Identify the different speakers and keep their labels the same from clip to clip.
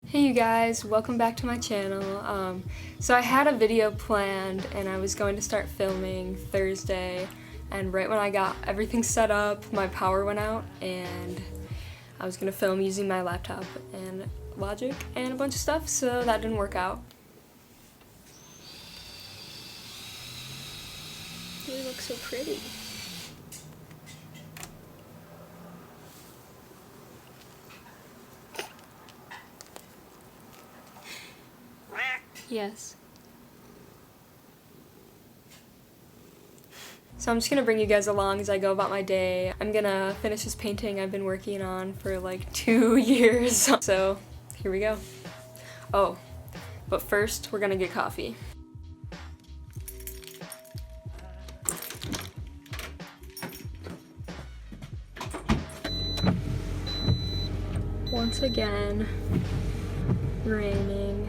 Speaker 1: Hey you guys, welcome back to my channel. So I had a video planned and I was going to start filming Thursday, and right when I got everything set up, my power went out and I was going to film using my laptop and Logic and a bunch of stuff, so that didn't work out. They look so pretty. Yes. So I'm just gonna bring you guys along as I go about my day. I'm gonna finish this painting I've been working on for like 2 years. So here we go. Oh, but first we're gonna get coffee. Once again, raining.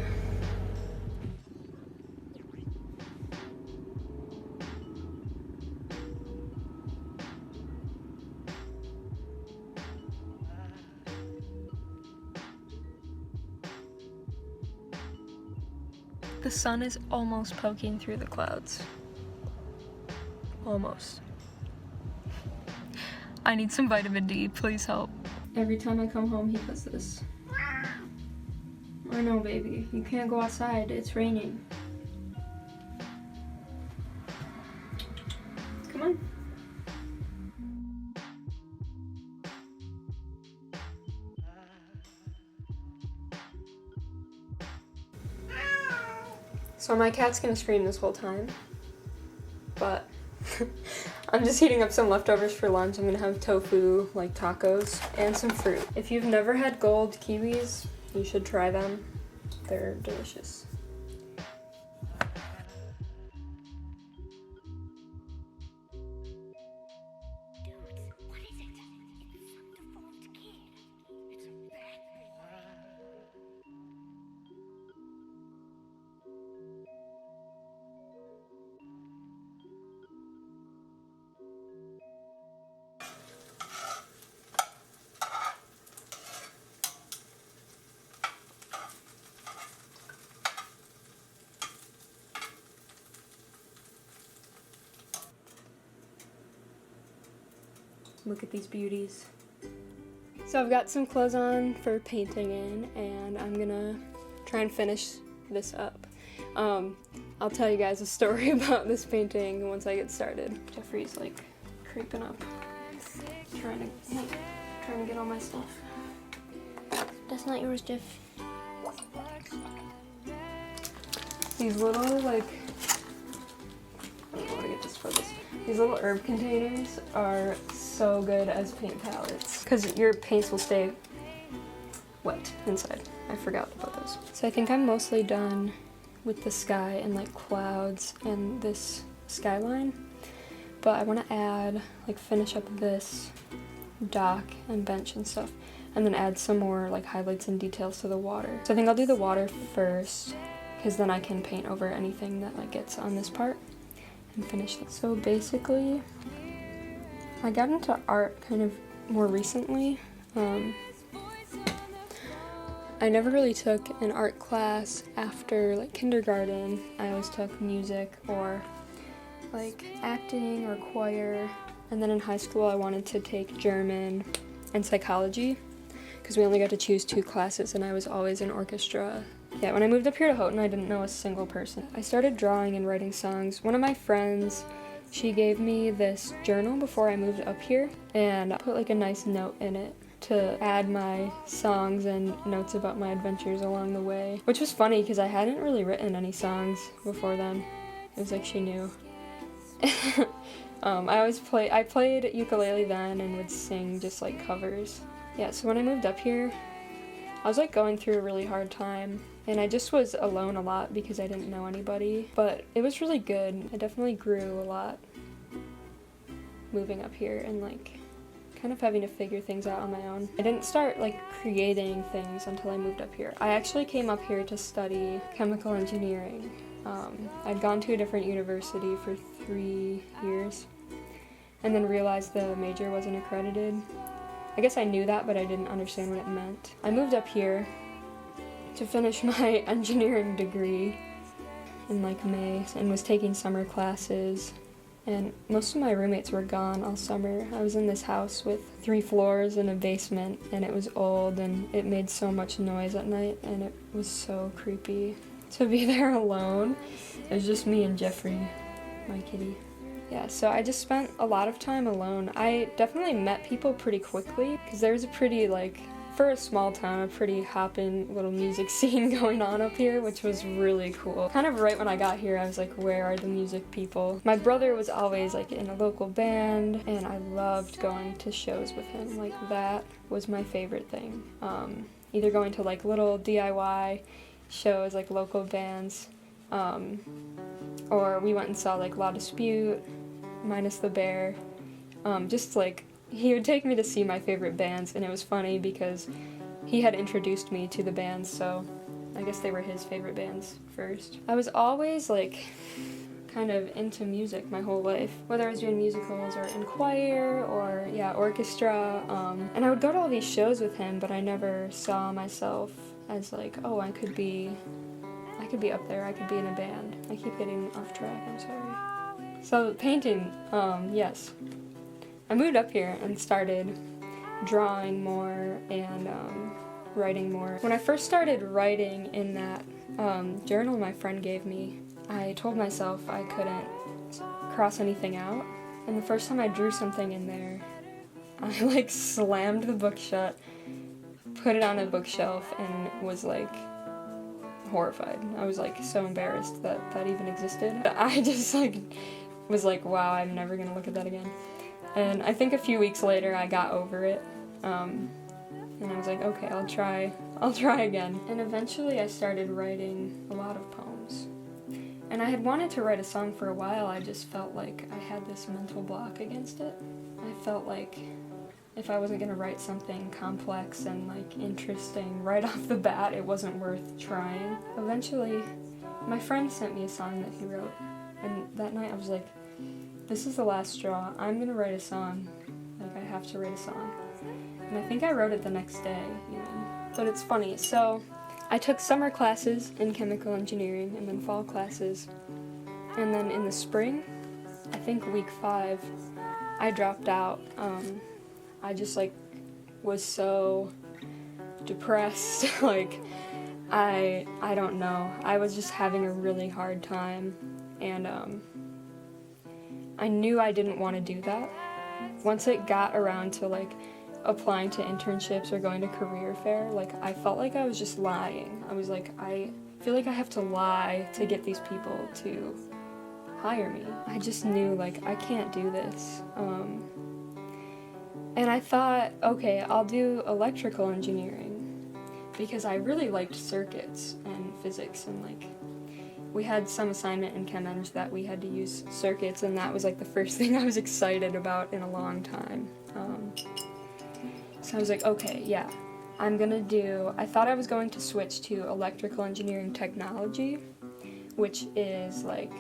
Speaker 1: The sun is almost poking through the clouds. Almost. I need some vitamin D, please help. Every time I come home, he does this. I know, baby. You can't go outside. It's raining. Come on. So my cat's gonna scream this whole time, but I'm just heating up some leftovers for lunch. I'm gonna have tofu, like tacos, and some fruit. If you've never had gold kiwis, you should try them. They're delicious. Look at these beauties. So I've got some clothes on for painting in, and I'm gonna try and finish this up. I'll tell you guys a story about this painting once I get started. Jeffrey's like creeping up, trying to get all my stuff. That's not yours, Jeff. These little like, I don't know how to get this focused. These little herb containers are so good as paint palettes because your paints will stay wet inside. I forgot to put those. So I think I'm mostly done with the sky and like clouds and this skyline, but I want to add, like, finish up this dock and bench and stuff, and then add some more like highlights and details to the water. So I think I'll do the water first, because then I can paint over anything that like gets on this part and finish it. So basically, I got into art kind of more recently. I never really took an art class after like kindergarten. I always took music or like acting or choir. And then in high school I wanted to take German and psychology because we only got to choose 2 classes, and I was always in orchestra. Yeah, when I moved up here to Houghton, I didn't know a single person. I started drawing and writing songs. One of my friends, she gave me this journal before I moved up here, and I put like a nice note in it to add my songs and notes about my adventures along the way, which was funny because I hadn't really written any songs before then. It was like she knew. I played ukulele then and would sing just like covers. Yeah, so when I moved up here, I was like going through a really hard time, and I just was alone a lot because I didn't know anybody, but it was really good. I definitely grew a lot moving up here and like kind of having to figure things out on my own. I didn't start like creating things until I moved up here. I actually came up here to study chemical engineering. I'd gone to a different university for 3 years and then realized the major wasn't accredited. I guess I knew that, but I didn't understand what it meant. I moved up here to finish my engineering degree in like May and was taking summer classes. And most of my roommates were gone all summer. I was in this house with 3 floors and a basement, and it was old and it made so much noise at night, and it was so creepy to be there alone. It was just me and Jeffrey, my kitty. Yeah, so I just spent a lot of time alone. I definitely met people pretty quickly, because there's a pretty, like, for a small town, a pretty hoppin' little music scene going on up here, which was really cool. Kind of right when I got here, I was like, where are the music people? My brother was always like in a local band, and I loved going to shows with him. Like, that was my favorite thing. Either going to like little DIY shows, like local bands, or we went and saw like La Dispute, Minus the Bear, just like, he would take me to see my favorite bands, and it was funny because he had introduced me to the bands, so I guess they were his favorite bands first. I was always like kind of into music my whole life, whether I was doing musicals or in choir or orchestra, and I would go to all these shows with him, but I never saw myself as like, oh, I could be up there, I could be in a band. I keep getting off track, I'm sorry. So painting, yes. I moved up here and started drawing more and writing more. When I first started writing in that journal my friend gave me, I told myself I couldn't cross anything out. And the first time I drew something in there, I like slammed the book shut, put it on a bookshelf, and was like horrified. I was like so embarrassed that that even existed. I just like was like, wow, I'm never gonna look at that again. And I think a few weeks later I got over it, and I was like, okay, I'll try again. And eventually I started writing a lot of poems. And I had wanted to write a song for a while, I just felt like I had this mental block against it. I felt like if I wasn't gonna write something complex and like interesting right off the bat, it wasn't worth trying. Eventually, my friend sent me a song that he wrote, and that night I was like, this is the last straw. I'm gonna write a song. Like, I have to write a song. And I think I wrote it the next day, even. But it's funny. So, I took summer classes in chemical engineering and then fall classes. And then in the spring, I think week 5, I dropped out. I just, like, was so depressed. Like, I don't know. I was just having a really hard time. And, I knew I didn't want to do that. Once it got around to like applying to internships or going to career fair, like I felt like I was just lying. I was like, I feel like I have to lie to get these people to hire me. I just knew like I can't do this. And I thought, okay, I'll do electrical engineering because I really liked circuits and physics, and like we had some assignment in Chem Eng that we had to use circuits, and that was like the first thing I was excited about in a long time. So I was like, okay, yeah, I thought I was going to switch to electrical engineering technology, which is like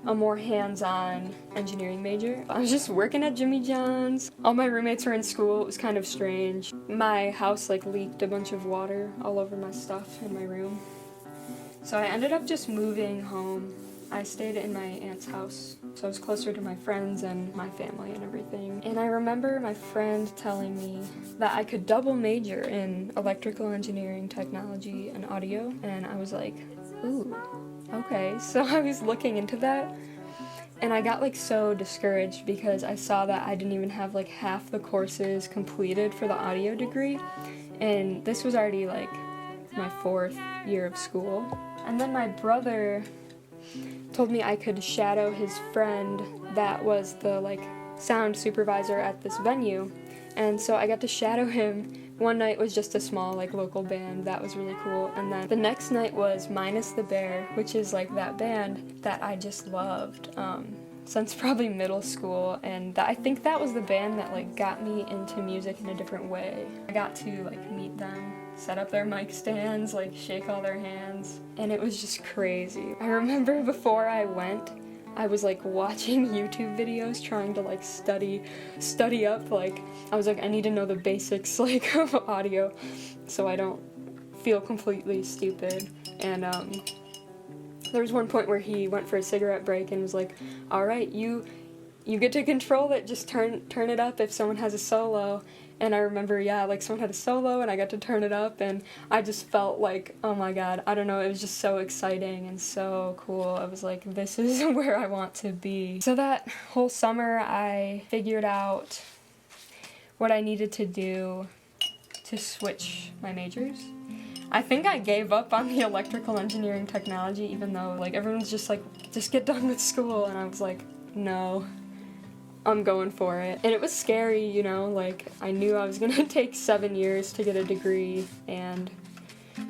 Speaker 1: a more hands-on engineering major. I was just working at Jimmy John's. All my roommates were in school. It was kind of strange. My house like leaked a bunch of water all over my stuff in my room. So I ended up just moving home. I stayed in my aunt's house, so I was closer to my friends and my family and everything. And I remember my friend telling me that I could double major in electrical engineering, technology, and audio, and I was like, ooh, okay. So I was looking into that, and I got like so discouraged because I saw that I didn't even have like half the courses completed for the audio degree, and this was already like my 4th year of school. And then my brother told me I could shadow his friend that was the like sound supervisor at this venue, and so I got to shadow him. One night was just a small like local band, that was really cool, and then the next night was Minus the Bear, which is like that band that I just loved since probably middle school, and I think that was the band that like got me into music in a different way. I got to like meet them, set up their mic stands, like shake all their hands, and it was just crazy. I remember before I went, I was like watching YouTube videos trying to like study up, like I was like, I need to know the basics like of audio so I don't feel completely stupid. And there was one point where he went for a cigarette break and was like, all right, you get to control it, just turn it up if someone has a solo. And I remember, yeah, like someone had a solo and I got to turn it up, and I just felt like, oh my god, I don't know, it was just so exciting and so cool. I was like, this is where I want to be. So that whole summer I figured out what I needed to do to switch my majors. I think I gave up on the electrical engineering technology, even though like everyone's just like, just get done with school, and I was like, no, I'm going for it. And it was scary, you know, like I knew I was gonna take 7 years to get a degree, and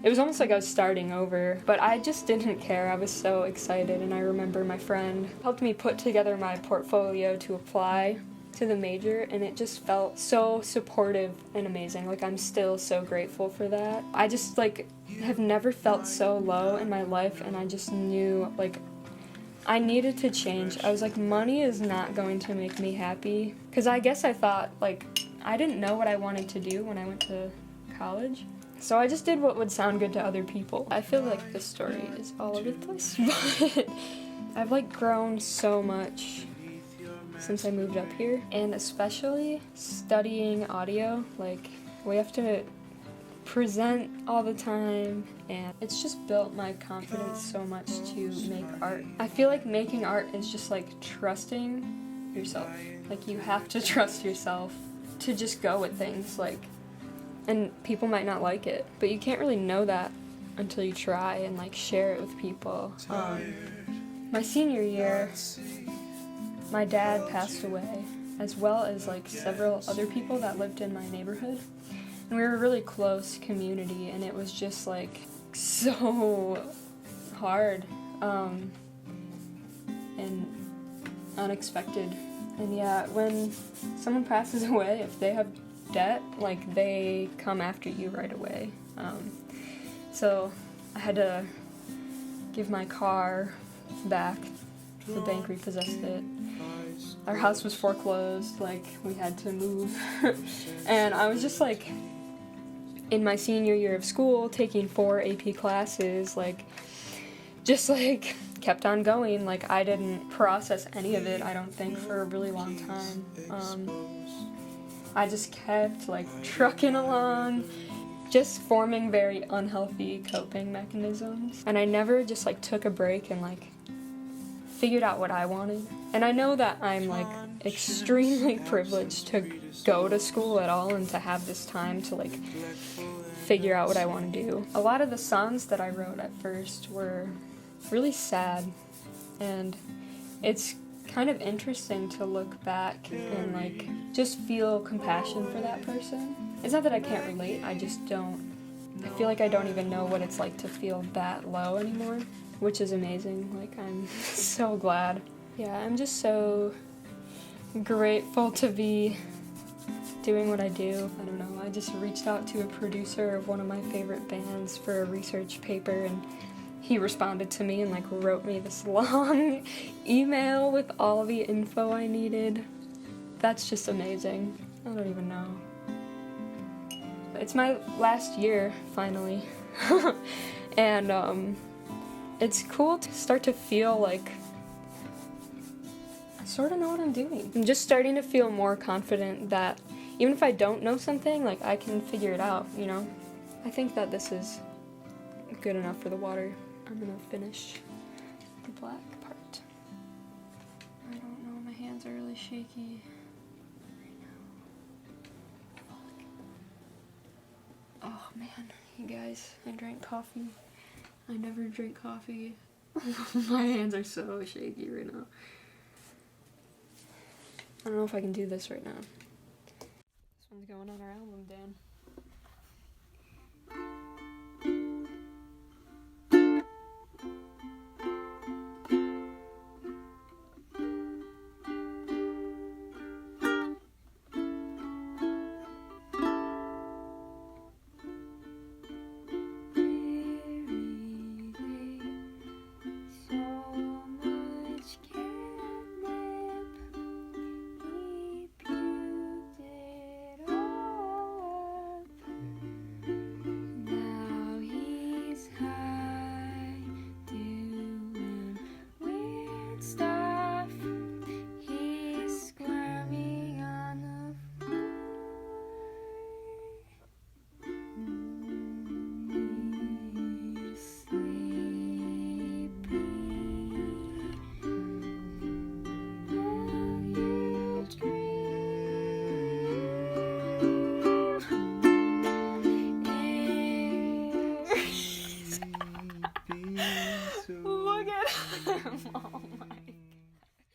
Speaker 1: it was almost like I was starting over, but I just didn't care. I was so excited, and I remember my friend helped me put together my portfolio to apply to the major, and it just felt so supportive and amazing. Like, I'm still so grateful for that. I just like have never felt so low in my life, and I just knew like I needed to change. I was like, money is not going to make me happy, because I guess I thought like I didn't know what I wanted to do when I went to college, so I just did what would sound good to other people. I feel like this story is all over the place, but I've like grown so much since I moved up here, and especially studying audio. Like, we have to present all the time, and it's just built my confidence so much to make art. I feel like making art is just like trusting yourself. Like, you have to trust yourself to just go with things, like, and people might not like it, but you can't really know that until you try and like share it with people. My senior year, my dad passed away, as well as like several other people that lived in my neighborhood. And we were a really close community, and it was just like so hard and unexpected. And yeah, when someone passes away, if they have debt, like they come after you right away. So I had to give my car back. The bank repossessed it. Our house was foreclosed, like we had to move. And I was just like in my senior year of school taking 4 AP classes, like just like kept on going. Like, I didn't process any of it, I don't think, for a really long time. I just kept like trucking along, just forming very unhealthy coping mechanisms. And I never just like took a break and like figured out what I wanted. And I know that I'm like extremely privileged to go to school at all and to have this time to like figure out what I want to do. A lot of the songs that I wrote at first were really sad, and it's kind of interesting to look back and like just feel compassion for that person. It's not that I can't relate, I just don't. I feel like I don't even know what it's like to feel that low anymore, which is amazing. Like, I'm so glad. Yeah, I'm just so grateful to be doing what I do. I don't know, I just reached out to a producer of one of my favorite bands for a research paper, and he responded to me and like wrote me this long email with all the info I needed. That's just amazing. I don't even know. It's my last year, finally. And it's cool to start to feel like I sort of know what I'm doing. I'm just starting to feel more confident that even if I don't know something, like, I can figure it out, you know? I think that this is good enough for the water. I'm gonna finish the black part. I don't know, my hands are really shaky right now. Fuck. Oh man, you guys, I drank coffee. I never drink coffee. My hands are so shaky right now. I don't know if I can do this right now. This one's going on our album, Dan.